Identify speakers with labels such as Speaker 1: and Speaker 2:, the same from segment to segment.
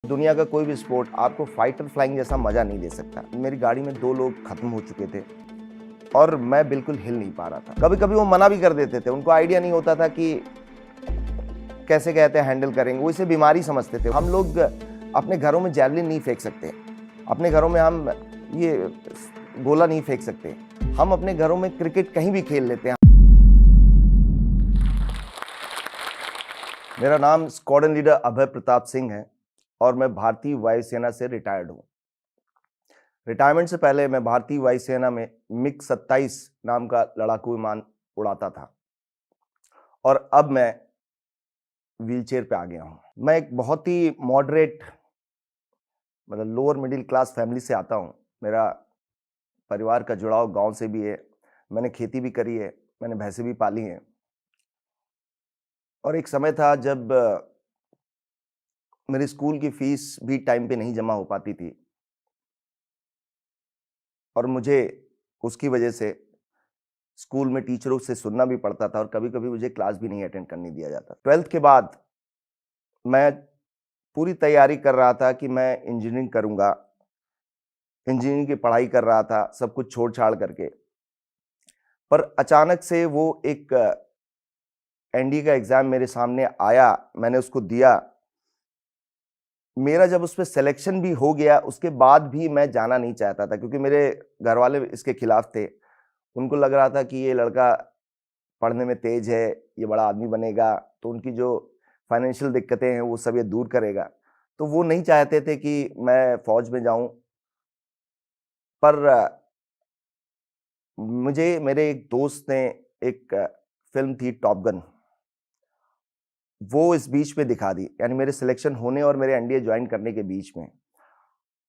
Speaker 1: दुनिया का कोई भी स्पोर्ट आपको फाइटर फ्लाइंग जैसा मज़ा नहीं दे सकता। मेरी गाड़ी में 2 लोग ख़त्म हो चुके थे और मैं बिल्कुल हिल नहीं पा रहा था। कभी-कभी वो मना भी कर देते थे, उनको आइडिया नहीं होता था कि कैसे कहते हैं हैंडल करेंगे, वो इसे बीमारी समझते थे। हम लोग अपने घरों में जैवलिन नहीं फेंक सकते, अपने घरों में हम ये गोला नहीं फेंक सकते, हम अपने घरों में क्रिकेट कहीं भी खेल लेते हैं। मेरा नाम स्क्वाड्रन लीडर अभय प्रताप सिंह है और मैं भारतीय वायुसेना से रिटायर्ड हूँ। रिटायरमेंट से पहले मैं भारतीय वायुसेना में मिग 27 नाम का लड़ाकू विमान उड़ाता था और अब मैं व्हीलचेयर पे आ गया हूँ। मैं एक बहुत ही मॉडरेट मतलब लोअर मिडिल क्लास फैमिली से आता हूँ। मेरा परिवार का जुड़ाव गांव से भी है, मैंने खेती भी करी है, मैंने भैंसें भी पाली हैं। और एक समय था जब मेरे स्कूल की फीस भी टाइम पे नहीं जमा हो पाती थी और मुझे उसकी वजह से स्कूल में टीचरों से सुनना भी पड़ता था और कभी-कभी मुझे क्लास भी नहीं अटेंड करने दिया जाता। 12th के बाद मैं पूरी तैयारी कर रहा था कि मैं इंजीनियरिंग करूँगा। इंजीनियरिंग की पढ़ाई कर रहा था, सब कुछ छोड़-छाड़ करके। पर अचानक से वो एक एनडीए का एग्ज़ाम मेरे सामने आया, मैंने उसको दिया। मेरा जब उसमें सिलेक्शन भी हो गया, उसके बाद भी मैं जाना नहीं चाहता था क्योंकि मेरे घरवाले इसके खिलाफ थे। उनको लग रहा था कि ये लड़का पढ़ने में तेज है, ये बड़ा आदमी बनेगा, तो उनकी जो फाइनेंशियल दिक्कतें हैं वो सब ये दूर करेगा। तो वो नहीं चाहते थे कि मैं फ़ौज में जाऊँ। पर मुझे मेरे एक दोस्त ने एक फ़िल्म थी टॉप गन, वो इस बीच में दिखा दी, यानी मेरे सिलेक्शन होने और मेरे एनडीए जॉइन करने के बीच में।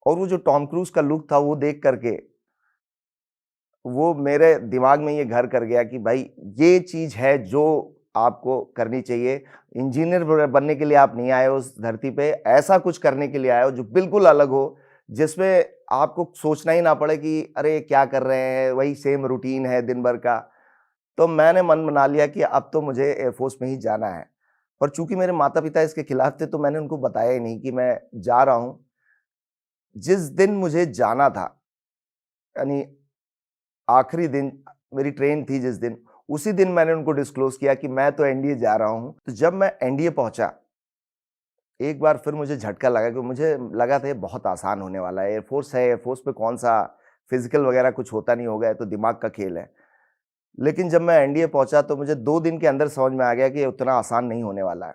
Speaker 1: और वो जो टॉम क्रूज़ का लुक था वो देख कर के वो मेरे दिमाग में ये घर कर गया कि भाई ये चीज़ है जो आपको करनी चाहिए। इंजीनियर बनने के लिए आप नहीं आए हो उस धरती पे, ऐसा कुछ करने के लिए आए हो जो बिल्कुल अलग हो, जिसमें आपको सोचना ही ना पड़े कि अरे क्या कर रहे हैं, वही सेम रूटीन है दिन भर का। तो मैंने मन बना लिया कि अब तो मुझे एयरफोर्स में ही जाना है। और चूँकि मेरे माता-पिता इसके खिलाफ थे तो मैंने उनको बताया ही नहीं कि मैं जा रहा हूँ। जिस दिन मुझे जाना था, यानी आखिरी दिन मेरी ट्रेन थी जिस दिन, उसी दिन मैंने उनको डिस्क्लोज़ किया कि मैं तो एनडीए जा रहा हूँ। तो जब मैं एनडीए पहुँचा, एक बार फिर मुझे झटका लगा कि मुझे लगा था ये बहुत आसान होने वाला है। एयरफ़ोर्स है, एयरफ़ोर्स में कौन-सा फिज़िकल वगैरह कुछ होता नहीं होगा, ये तो दिमाग का खेल है। लेकिन जब मैं एनडीए पहुँचा तो मुझे 2 दिन के अंदर समझ में आ गया कि ये उतना आसान नहीं होने वाला है।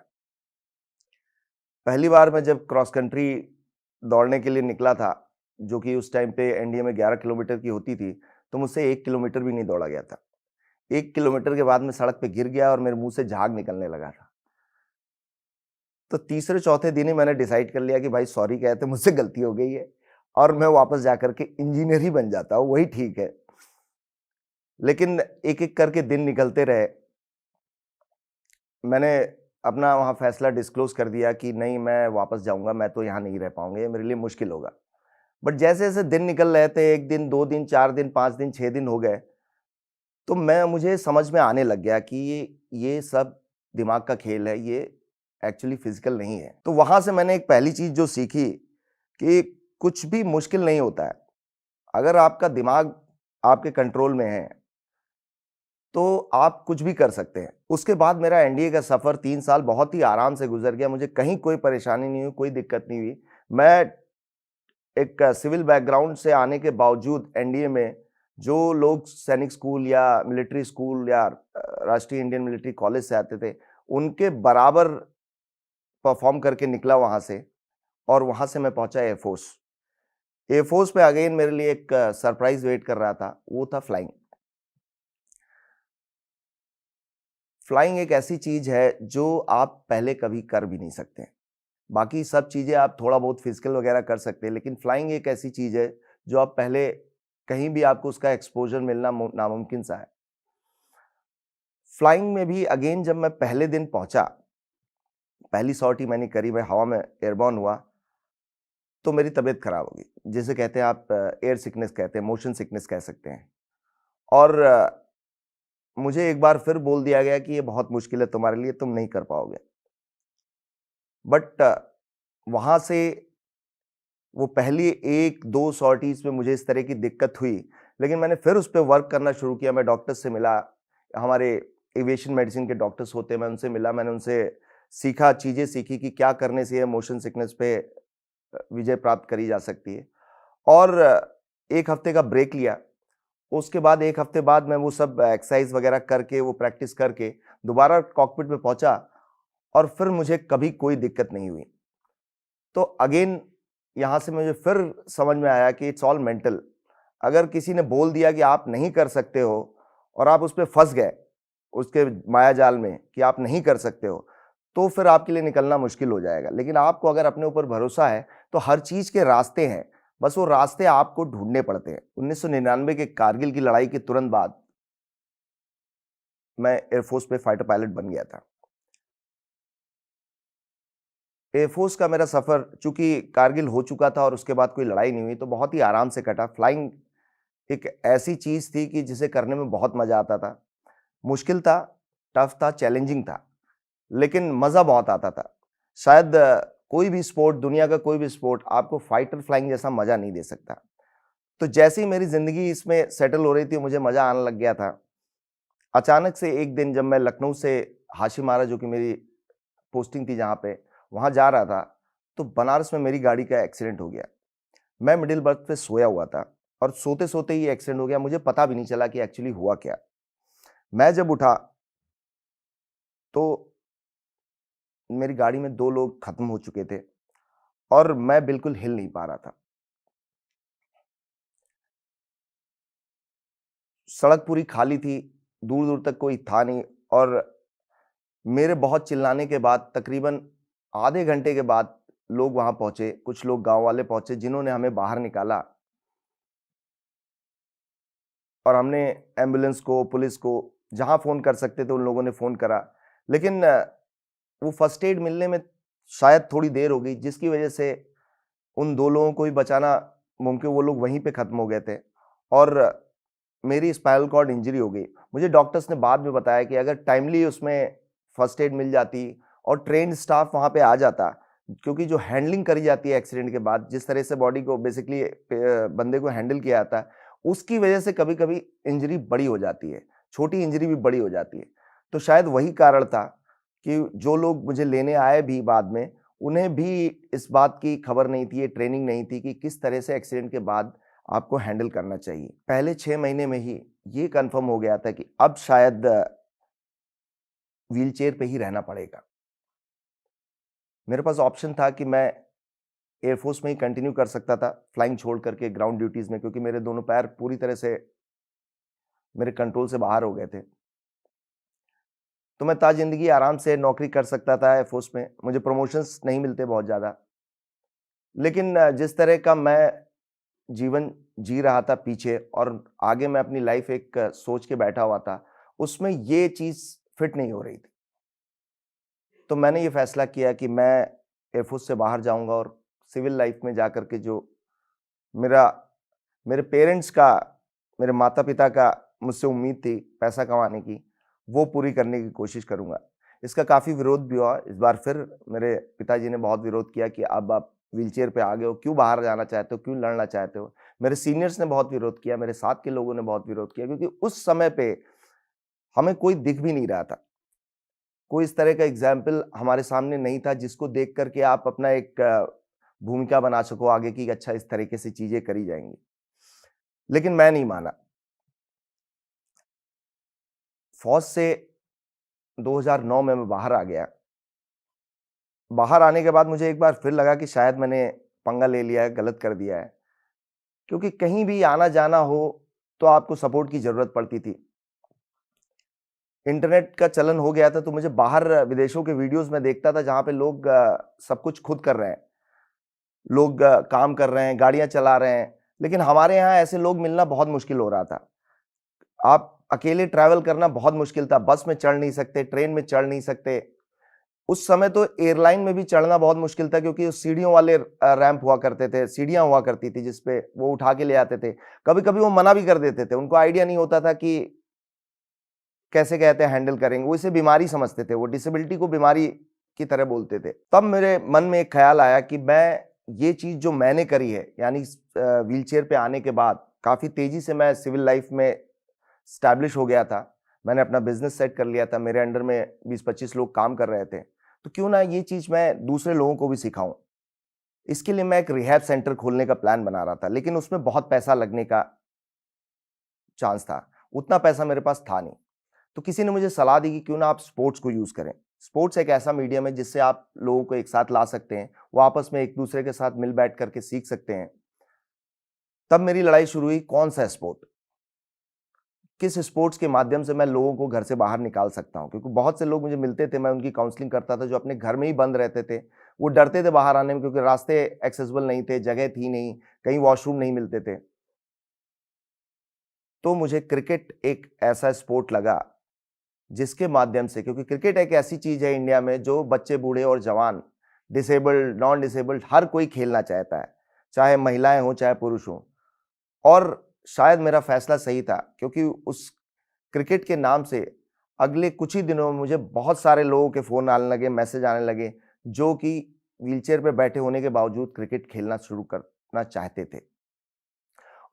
Speaker 1: पहली बार मैं जब क्रॉस कंट्री दौड़ने के लिए निकला था, जो कि उस टाइम पे एनडीए में 11 किलोमीटर की होती थी, तो मुझसे 1 किलोमीटर भी नहीं दौड़ा गया था। 1 किलोमीटर के बाद मैं सड़क पे गिर गया और मेरे मुँह से झाग निकलने लगा था। तो तीसरे-चौथे दिन ही मैंने डिसाइड कर लिया कि भाई सॉरी कहते मुझसे गलती हो गई है और मैं वापस जाकर के इंजीनियर ही बन जाता हूँ, वही ठीक है। लेकिन एक-एक करके दिन निकलते रहे। मैंने अपना वहाँ फैसला डिस्क्लोज़ कर दिया कि नहीं मैं वापस जाऊँगा, मैं तो यहाँ नहीं रह पाऊँगा, ये मेरे लिए मुश्किल होगा। बट जैसे-जैसे दिन निकल रहे थे, 1 दिन, 2 दिन, 4 दिन, 5 दिन, 6 दिन हो गए, तो मुझे समझ में आने लग गया कि ये सब दिमाग का खेल है, ये एक्चुअली फिज़िकल नहीं है। तो वहाँ से मैंने एक पहली चीज़ जो सीखी कि कुछ भी मुश्किल नहीं होता है। अगर आपका दिमाग आपके कंट्रोल में है, तो आप कुछ भी कर सकते हैं। उसके बाद मेरा एनडीए का सफ़र 3 साल बहुत ही आराम से गुज़र गया, मुझे कहीं कोई परेशानी नहीं हुई, कोई दिक्कत नहीं हुई। मैं एक सिविल बैकग्राउंड से आने के बावजूद एनडीए में जो लोग सैनिक स्कूल या मिलिट्री स्कूल या राष्ट्रीय इंडियन मिलिट्री कॉलेज से आते थे, उनके बराबर परफ़ॉर्म करके निकला वहाँ से और वहाँ से मैं पहुँचा एयरफ़ोर्स। एयरफ़ोर्स में अगेन मेरे लिए एक सरप्राइज़ वेट कर रहा था, वो था फ्लाइंग। फ्लाइंग एक ऐसी चीज़ है जो आप पहले कभी कर भी नहीं सकते। बाकी सब चीज़ें आप थोड़ा बहुत फिज़िकल वगैरह कर सकते हैं, लेकिन फ्लाइंग एक ऐसी चीज़ है जो आप पहले कहीं भी आपको उसका एक्सपोज़र मिलना नामुमकिन सा है। फ्लाइंग में भी अगेन जब मैं पहले दिन पहुँचा, पहली सॉर्टी मैंने करी, मैं हवा में एयरबॉर्न हुआ, तो मेरी तबीयत ख़राब हो गई। जिसे कहते हैं आप एयर सिकनेस कहते हैं, मोशन सिकनेस कह सकते हैं। और मुझे एक बार फिर बोल दिया गया कि ये बहुत मुश्किल है तुम्हारे लिए, तुम नहीं कर पाओगे। बट वहाँ से वो पहली 1-2 सॉर्टीज़ में मुझे इस तरह की दिक्कत हुई, लेकिन मैंने फिर उस पे वर्क करना शुरू किया। मैं डॉक्टर्स से मिला, हमारे एविएशन मेडिसिन के डॉक्टर्स होते हैं, मैं उनसे मिला, मैंने उनसे सीखा, चीज़ें सीखी कि क्या करने से ये मोशन सिकनेस पे विजय प्राप्त करी जा सकती है। और 1 हफ्ते का ब्रेक लिया, उसके बाद 1 हफ्ते बाद मैं वो सब एक्सरसाइज़ वगैरह करके, वो प्रैक्टिस करके दोबारा कॉकपिट में पहुँचा और फिर मुझे कभी कोई दिक्कत नहीं हुई। तो अगेन यहाँ से मुझे फिर समझ में आया कि इट्स ऑल मेंटल। अगर किसी ने बोल दिया कि आप नहीं कर सकते हो और आप उस पे फँस गए, उसके मायाजाल में कि आप नहीं कर सकते हो, तो फिर आपके लिए निकलना मुश्किल हो जाएगा। लेकिन आपको अगर अपने ऊपर भरोसा है, तो हर चीज़ के रास्ते हैं, बस वो रास्ते आपको ढूँढने पड़ते हैं। 1999 के कारगिल की लड़ाई के तुरंत बाद मैं एयरफोर्स में फाइटर पायलट बन गया था। एयरफोर्स का मेरा सफ़र चूँकि कारगिल हो चुका था और उसके बाद कोई लड़ाई नहीं हुई, तो बहुत ही आराम से कटा। फ्लाइंग एक ऐसी चीज़ थी कि जिसे करने में बहुत मज़ा आता था। मुश्किल था, टफ़ था, चैलेंजिंग था, लेकिन मज़ा बहुत आता था। शायद कोई भी स्पोर्ट, दुनिया का कोई भी स्पोर्ट आपको फाइटर फ्लाइंग जैसा मज़ा नहीं दे सकता। तो जैसे ही मेरी ज़िंदगी इसमें सेटल हो रही थी, मुझे मज़ा आने लग गया था। अचानक से एक दिन जब मैं लखनऊ से हाशिमारा, जो कि मेरी पोस्टिंग थी जहाँ पे, वहाँ जा रहा था, तो बनारस में मेरी गाड़ी का एक्सीडेंट हो गया। मैं मिडिल बर्थ पे सोया हुआ था और सोते-सोते ही एक्सीडेंट हो गया। मुझे पता भी नहीं चला कि एक्चुअली हुआ क्या। मैं जब उठा, तो मेरी गाड़ी में 2 लोग खत्म हो चुके थे और मैं बिल्कुल हिल नहीं पा रहा था। सड़क पूरी खाली थी, दूर-दूर तक कोई था नहीं और मेरे बहुत चिल्लाने के बाद तकरीबन आधे घंटे के बाद लोग वहाँ पहुँचे, कुछ लोग गाँव वाले पहुँचे जिन्होंने हमें बाहर निकाला और हमने एम्बुलेंस को, पुलिस को जहाँ फ़ोन कर सकते थे उन लोगों ने फ़ोन करा। लेकिन वो फर्स्ट एड मिलने में शायद थोड़ी देर हो गई, जिसकी वजह से उन 2 लोगों को भी बचाना मुमकिन, वो लोग वहीं पे ख़त्म हो गए थे और मेरी स्पाइनल कॉर्ड इंजरी हो गई। मुझे डॉक्टर्स ने बाद में बताया कि अगर टाइमली उसमें फर्स्ट एड मिल जाती और ट्रेन्ड स्टाफ वहाँ पे आ जाता, क्योंकि जो हैंडलिंग करी जाती है एक्सीडेंट के बाद, जिस तरह से बॉडी को बेसिकली बंदे को हैंडल किया जाता है, उसकी वजह से कभी-कभी इंजरी बड़ी हो जाती है, छोटी इंजरी भी बड़ी हो जाती है। तो शायद वही कारण था कि जो लोग मुझे लेने आए भी बाद में, उन्हें भी इस बात की खबर नहीं थी, ये ट्रेनिंग नहीं थी कि किस तरह से एक्सीडेंट के बाद आपको हैंडल करना चाहिए। पहले 6 महीने में ही ये कन्फर्म हो गया था कि अब शायद व्हीलचेयर पे ही रहना पड़ेगा। मेरे पास ऑप्शन था कि मैं एयरफोर्स में ही कंटिन्यू कर सकता था, फ्लाइंग छोड़ करके ग्राउंड ड्यूटीज़ में, क्योंकि मेरे दोनों पैर पूरी तरह से मेरे कंट्रोल से बाहर हो गए थे। तो मैं ताज़िंदगी आराम से नौकरी कर सकता था एयरफोर्स में, मुझे प्रमोशंस नहीं मिलते बहुत ज़्यादा। लेकिन जिस तरह का मैं जीवन जी रहा था पीछे और आगे मैं अपनी लाइफ एक सोच के बैठा हुआ था, उसमें ये चीज़ फिट नहीं हो रही थी। तो मैंने ये फैसला किया कि मैं एयरफोर्स से बाहर जाऊँगा और सिविल लाइफ में जाकर के जो मेरा मेरे पेरेंट्स का, मेरे माता-पिता का मुझसे उम्मीद थी पैसा कमाने की, वो पूरी करने की कोशिश करूँगा। इसका काफ़ी विरोध भी हुआ। इस बार फिर मेरे पिताजी ने बहुत विरोध किया कि अब आप व्हीलचेयर पे आ गए हो, क्यों बाहर जाना चाहते हो, क्यों लड़ना चाहते हो? मेरे सीनियर्स ने बहुत विरोध किया, मेरे साथ के लोगों ने बहुत विरोध किया, क्योंकि उस समय पे हमें कोई दिख भी नहीं रहा था। कोई इस तरह का एग्ज़ाम्पल हमारे सामने नहीं था जिसको देख कर के आप अपना एक भूमिका बना सको आगे की, अच्छा इस तरीके से चीज़ें करी जाएँगी। लेकिन मैं नहीं माना। फ़ौज से 2009 में मैं बाहर आ गया। बाहर आने के बाद मुझे एक बार फिर लगा कि शायद मैंने पंगा ले लिया है, गलत कर दिया है। क्योंकि कहीं भी आना-जाना हो, तो आपको सपोर्ट की ज़रूरत पड़ती थी। इंटरनेट का चलन हो गया था, तो मुझे बाहर विदेशों के वीडियोज़ मैं देखता था जहाँ पे लोग सब कुछ खुद कर रहे हैं। लोग काम कर रहे हैं, गाड़ियाँ चला रहे हैं, लेकिन हमारे यहाँ ऐसे लोग मिलना बहुत मुश्किल हो रहा था। आप अकेले ट्रैवल करना बहुत मुश्किल था, बस में चढ़ नहीं सकते, ट्रेन में चढ़ नहीं सकते। उस समय तो एयरलाइन में भी चढ़ना बहुत मुश्किल था, क्योंकि सीढ़ियों वाले रैंप हुआ करते थे, सीढ़ियाँ हुआ करती थी जिस पे वो उठा के ले आते थे। कभी-कभी वो मना भी कर देते थे, उनको आइडिया नहीं होता था कि कैसे कहते हैं हैंडल करेंगे, वो इसे बीमारी समझते थे, वो डिसेबिलिटी को बीमारी की तरह बोलते थे। तब मेरे मन में एक ख़्याल आया कि मैं ये चीज़ जो मैंने करी है, यानी व्हीलचेयर पे आने के बाद काफ़ी तेज़ी से मैं सिविल लाइफ में एस्टैब्लिश हो गया था। मैंने अपना बिज़नेस सेट कर लिया था, मेरे अंडर में 20-25 लोग काम कर रहे थे। तो क्यों ना ये चीज़ मैं दूसरे लोगों को भी सिखाऊँ। इसके लिए मैं एक रिहैब सेंटर खोलने का प्लान बना रहा था, लेकिन उसमें बहुत पैसा लगने का चांस था। उतना पैसा मेरे पास था नहीं। तो किसी ने मुझे सलाह दी कि क्यों ना आप स्पोर्ट्स को यूज़ करें। स्पोर्ट्स एक ऐसा मीडियम है जिससे आप लोगों को एक साथ ला सकते हैं, वो आपस में एक-दूसरे के साथ मिल बैठ करके सीख सकते हैं। तब मेरी लड़ाई शुरू हुई, कौन-सा स्पोर्ट? किस स्पोर्ट्स के माध्यम से मैं लोगों को घर से बाहर निकाल सकता हूँ? क्योंकि बहुत से लोग मुझे मिलते थे, मैं उनकी काउंसलिंग करता था, जो अपने घर में ही बंद रहते थे। वो डरते थे बाहर आने में क्योंकि रास्ते एक्सेसिबल नहीं थे, जगह थी नहीं, कहीं वॉशरूम नहीं मिलते थे। तो मुझे क्रिकेट एक ऐसा स्पोर्ट लगा जिसके माध्यम से, क्योंकि क्रिकेट एक ऐसी चीज है इंडिया में जो बच्चे, बूढ़े और जवान, डिसेबल्ड, नॉन डिसेबल्ड, हर कोई खेलना चाहता है, चाहे महिलाएं हों चाहे पुरुष हों। और शायद मेरा फैसला सही था, क्योंकि उस क्रिकेट के नाम से अगले कुछ ही दिनों में मुझे बहुत सारे लोगों के फ़ोन आने लगे, मैसेज आने लगे, जो कि व्हीलचेयर पे बैठे होने के बावजूद क्रिकेट खेलना शुरू करना चाहते थे।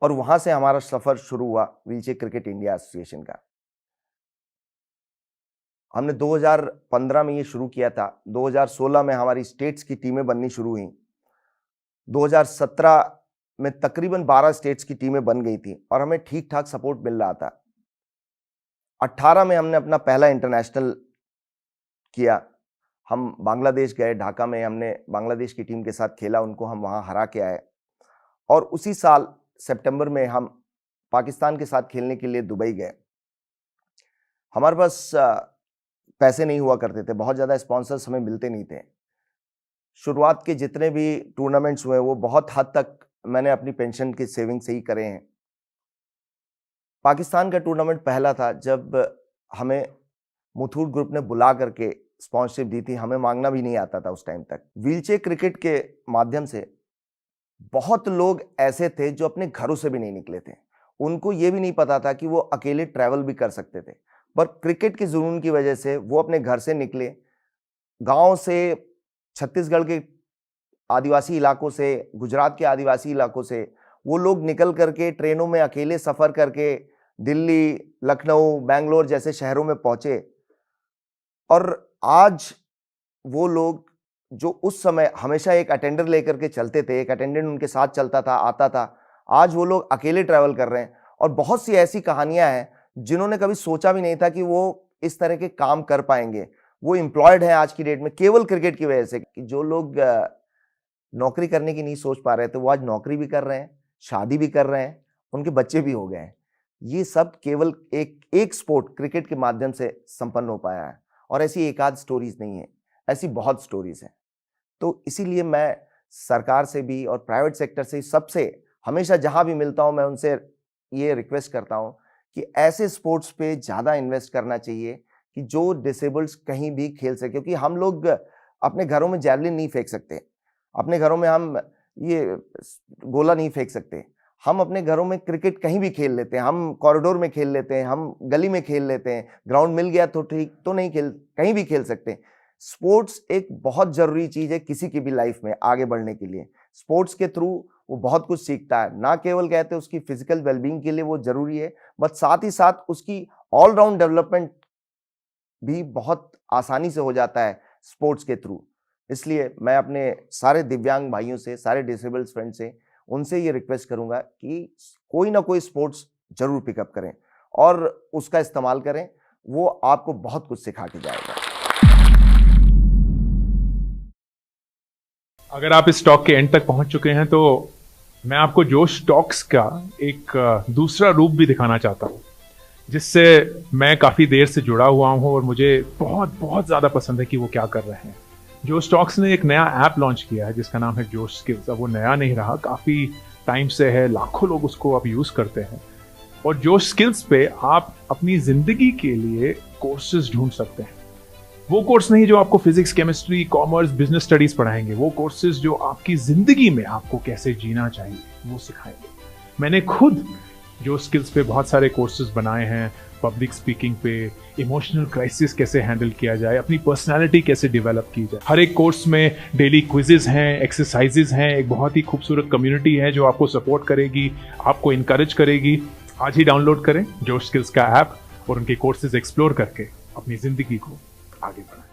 Speaker 1: और वहाँ से हमारा सफ़र शुरू हुआ व्हीलचेयर क्रिकेट इंडिया एसोसिएशन का। हमने 2015 में ये शुरू किया था, 2016 में हमारी स्टेट्स की टीमें बननी शुरू हुईं। 2017 में तकरीबन 12 स्टेट्स की टीमें बन गई थी और हमें ठीक-ठाक सपोर्ट मिल रहा था। 18 में हमने अपना पहला इंटरनेशनल किया। हम बांग्लादेश गए, ढाका में हमने बांग्लादेश की टीम के साथ खेला, उनको हम वहाँ हरा के आए। और उसी साल सितंबर में हम पाकिस्तान के साथ खेलने के लिए दुबई गए। हमारे पास पैसे नहीं हुआ करते थे, बहुत ज़्यादा स्पॉन्सर्स हमें मिलते नहीं थे। शुरुआत के जितने भी टूर्नामेंट्स हुए वो बहुत हद तक मैंने अपनी पेंशन की सेविंग से ही करे हैं। पाकिस्तान का टूर्नामेंट पहला था जब हमें मुथूट ग्रुप ने बुला करके स्पॉन्सरशिप दी थी, हमें मांगना भी नहीं आता था उस टाइम तक। व्हीलचेयर क्रिकेट के माध्यम से बहुत लोग ऐसे थे जो अपने घरों से भी नहीं निकले थे, उनको ये भी नहीं पता था कि वो अकेले ट्रैवल भी कर सकते थे, पर क्रिकेट के जुनून की वजह से वो अपने घर से निकले। गांव से, छत्तीसगढ़ के आदिवासी इलाकों से, गुजरात के आदिवासी इलाकों से वो लोग निकल करके ट्रेनों में अकेले सफ़र करके दिल्ली, लखनऊ, बैंगलोर जैसे शहरों में पहुंचे। और आज वो लोग जो उस समय हमेशा एक अटेंडर लेकर के चलते थे, एक अटेंडेंट उनके साथ चलता था, आता था, आज वो लोग अकेले ट्रैवल कर रहे हैं। और बहुत सी ऐसी कहानियां हैं जिन्होंने कभी सोचा भी नहीं था कि वो इस तरह के काम कर पाएंगे। वो एम्प्लॉयड हैं आज की डेट में केवल क्रिकेट की वजह से। कि जो लोग नौकरी करने की नहीं सोच पा रहे थे वो आज नौकरी भी कर रहे हैं, शादी भी कर रहे हैं, उनके बच्चे भी हो गए हैं। ये सब केवल एक स्पोर्ट क्रिकेट के माध्यम से संपन्न हो पाया है। और ऐसी एक आध स्टोरीज नहीं है, ऐसी बहुत स्टोरीज हैं। तो इसीलिए मैं सरकार से भी और प्राइवेट सेक्टर से सबसे हमेशा जहां भी मिलता हूं, मैं उनसे ये रिक्वेस्ट करता हूं कि ऐसे स्पोर्ट्स पे ज़्यादा इन्वेस्ट करना चाहिए कि जो डिसेबल्ड कहीं भी खेल सके। क्योंकि हम लोग अपने घरों में जैवलिन नहीं फेंक सकते, अपने घरों में हम ये गोला नहीं फेंक सकते, हम अपने घरों में क्रिकेट कहीं भी खेल लेते हैं, हम कॉरिडोर में खेल लेते हैं, हम गली में खेल लेते हैं, ग्राउंड मिल गया तो ठीक, तो नहीं खेल, कहीं भी खेल सकते हैं। स्पोर्ट्स एक बहुत जरूरी चीज है किसी की भी लाइफ में आगे बढ़ने के लिए। स्पोर्ट्स के थ्रू वो बहुत कुछ सीखता है, ना केवल कहते हैं उसकी फिजिकल वेलबींग के लिए वो जरूरी है, बट साथ ही साथ उसकी ऑलराउंड डेवलपमेंट भी बहुत आसानी से हो जाता है स्पोर्ट्स के थ्रू। इसलिए मैं अपने सारे दिव्यांग भाइयों से, सारे डिसेबल्ड फ्रेंड से, उनसे ये रिक्वेस्ट करूंगा कि कोई ना कोई स्पोर्ट्स जरूर पिकअप करें और उसका इस्तेमाल करें, वो आपको बहुत कुछ सिखा के जाएगा।
Speaker 2: अगर आप इस टॉक के एंड तक पहुंच चुके हैं तो मैं आपको जोश टॉक्स का एक दूसरा रूप भी दिखाना चाहता हूं, जिससे मैं काफ़ी देर से जुड़ा हुआ हूं और मुझे बहुत बहुत ज़्यादा पसंद है कि वो क्या कर रहे हैं। जोश टॉक्स ने एक नया ऐप लॉन्च किया है जिसका नाम है जोश स्किल्स। अब वो नया नहीं रहा, काफ़ी टाइम से है, लाखों लोग उसको अब यूज़ करते हैं। और जोश स्किल्स पे आप अपनी ज़िंदगी के लिए कोर्सेज ढूंढ सकते हैं। वो कोर्स नहीं जो आपको physics, chemistry, commerce, business studies पढ़ाएंगे, वो कोर्सेज जो आपकी जिंदगी में आपको कैसे जीना चाहिए वो सिखाएंगे। मैंने खुद जो स्किल्स पे बहुत सारे कोर्सेज बनाए हैं पब्लिक स्पीकिंग पे, इमोशनल क्राइसिस कैसे हैंडल किया जाए, अपनी पर्सनालिटी कैसे डेवलप की जाए। हर एक कोर्स में डेली क्विजेज हैं, एक्सरसाइजेज हैं, एक बहुत ही खूबसूरत कम्युनिटी है जो आपको सपोर्ट करेगी, आपको इनकरेज करेगी। आज ही डाउनलोड करें जोश स्किल्स का ऐप और उनके कोर्सेज एक्सप्लोर करके अपनी ज़िंदगी को आगे बढ़ाएं।